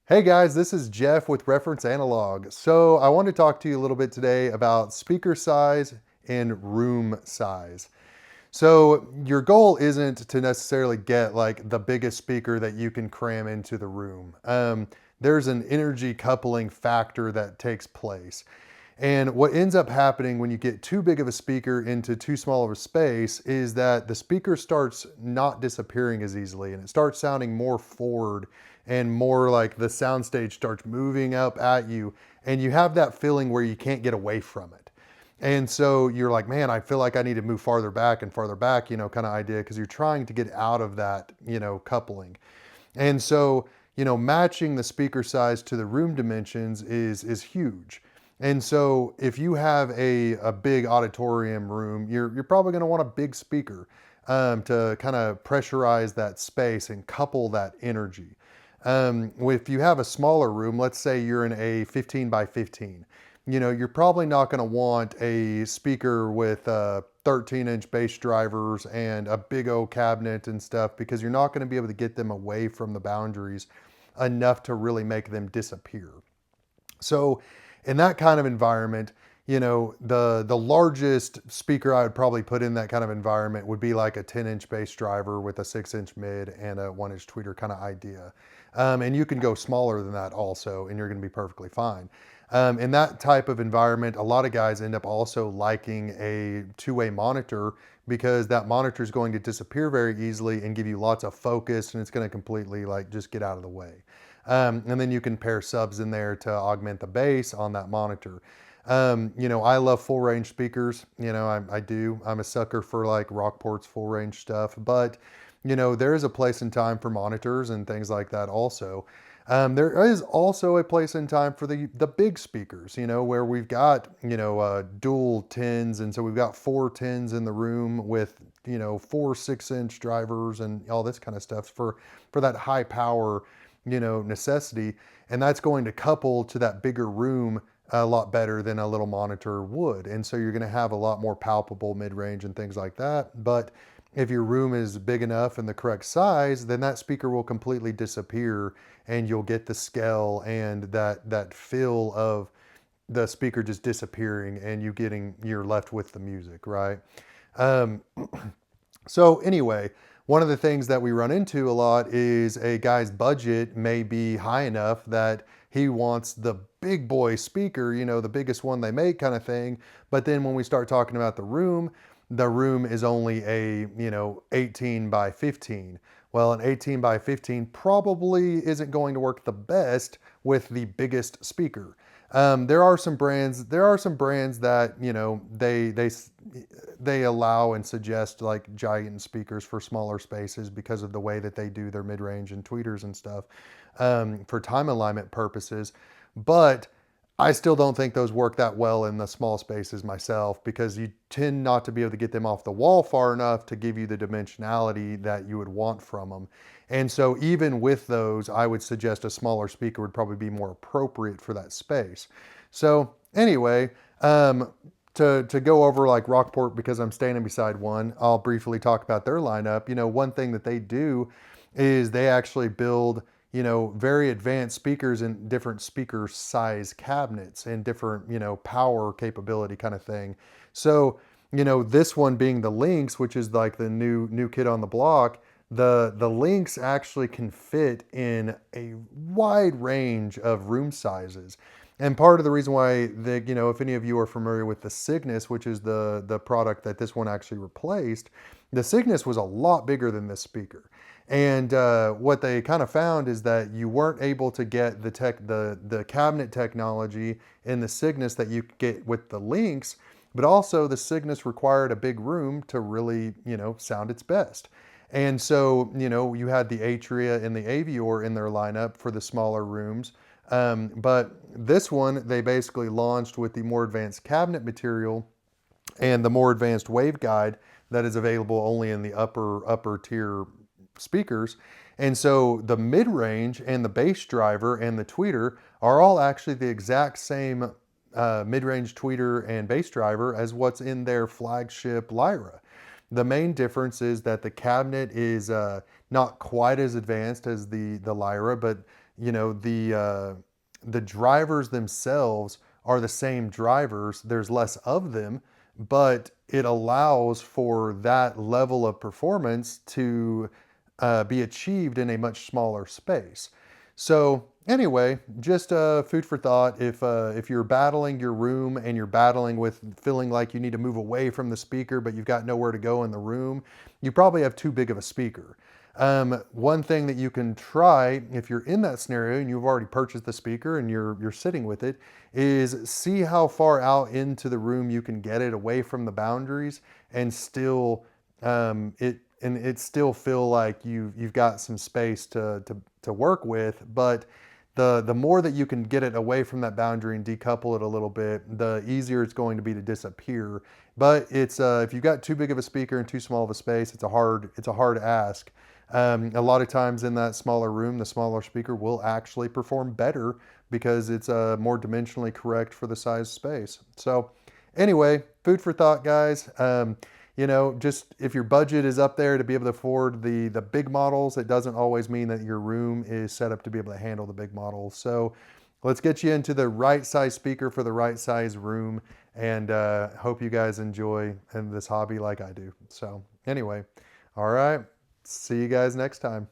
Hey guys, this is Jeff with Reference Analog. So I want to talk to you a little bit today about speaker size and room size. So your goal isn't to necessarily get like the biggest speaker that you can cram into the room. There's an energy coupling factor that takes place. And what ends up happening when you get too big of a speaker into too small of a space is that the speaker starts not disappearing as easily and it starts sounding more forward and more like the soundstage starts moving up at you. And you have that feeling where you can't get away from it. And so you're like, man, I feel like I need to move farther back and farther back, kind of idea, because you're trying to get out of that, coupling. And so, matching the speaker size to the room dimensions is huge. And so if you have a big auditorium room, you're probably going to want a big speaker to kind of pressurize that space and couple that energy. If you have a smaller room, let's say you're in a 15 by 15, you're probably not going to want a speaker with 13-inch bass drivers and a big old cabinet and stuff because you're not going to be able to get them away from the boundaries enough to really make them disappear. So in that kind of environment, the largest speaker I would probably put in that kind of environment would be like a 10-inch bass driver with a 6-inch mid and a 1-inch tweeter kind of idea. And you can go smaller than that also, and you're going to be perfectly fine. In that type of environment, a lot of guys end up also liking a two-way monitor because that monitor is going to disappear very easily and give you lots of focus, and it's going to completely like just get out of the way. And then you can pair subs in there to augment the bass on that monitor. I love full range speakers. I do. I'm a sucker for like Rockport's full range stuff, but there is a place and time for monitors and things like that also. There is also a place and time for the big speakers, where we've got, dual tens. And so we've got 4 10s in the room with, 4 6-inch drivers and all this kind of stuff for that high power, necessity. And that's going to couple to that bigger room a lot better than a little monitor would. And so you're going to have a lot more palpable mid-range and things like that. But if your room is big enough and the correct size, then that speaker will completely disappear and you'll get the scale and that feel of the speaker just disappearing and you're left with the music, right? Um, so anyway, one of the things that we run into a lot is a guy's budget may be high enough that he wants the big boy speaker, the biggest one they make kind of thing. But then when we start talking about the room is only a, 18 by 15. Well, an 18 by 15 probably isn't going to work the best with the biggest speaker. There are some brands that, they allow and suggest like giant speakers for smaller spaces because of the way that they do their mid-range and tweeters and stuff, for time alignment purposes. But I still don't think those work that well in the small spaces myself because you tend not to be able to get them off the wall far enough to give you the dimensionality that you would want from them. And so even with those, I would suggest a smaller speaker would probably be more appropriate for that space. So anyway, to go over like Rockport, because I'm standing beside one, I'll briefly talk about their lineup. One thing that they do is they actually build, very advanced speakers in different speaker size cabinets and different, power capability kind of thing. So, this one being the Lynx, which is like the new kid on the block, the Lynx actually can fit in a wide range of room sizes. And part of the reason why if any of you are familiar with the Cygnus, which is the product that this one actually replaced, the Cygnus was a lot bigger than this speaker. And what they kind of found is that you weren't able to get the cabinet technology in the Cygnus that you could get with the Lynx, but also the Cygnus required a big room to really, sound its best. And so, you had the Atria and the Avior in their lineup for the smaller rooms. But this one, they basically launched with the more advanced cabinet material and the more advanced waveguide that is available only in the upper tier speakers. And so the mid-range and the bass driver and the tweeter are all actually the exact same mid-range tweeter and bass driver as what's in their flagship Lyra. The main difference is that the cabinet is not quite as advanced as the Lyra, but you know, the drivers themselves are the same drivers. There's less of them, but it allows for that level of performance to be achieved in a much smaller space. So anyway, just food for thought. If you're battling your room and you're battling with feeling like you need to move away from the speaker, but you've got nowhere to go in the room, you probably have too big of a speaker. One thing that you can try if you're in that scenario and you've already purchased the speaker and you're sitting with it is see how far out into the room you can get it away from the boundaries and still it still feel like you've got some space to work with, but the more that you can get it away from that boundary and decouple it a little bit, the easier it's going to be to disappear. But it's if you've got too big of a speaker and too small of a space, it's a hard ask. A lot of times in that smaller room, the smaller speaker will actually perform better because it's more dimensionally correct for the size space. So anyway, food for thought, guys. You know, just if your budget is up there to be able to afford the big models, it doesn't always mean that your room is set up to be able to handle the big models. So let's get you into the right size speaker for the right size room, and hope you guys enjoy this hobby like I do. So anyway, all right, see you guys next time.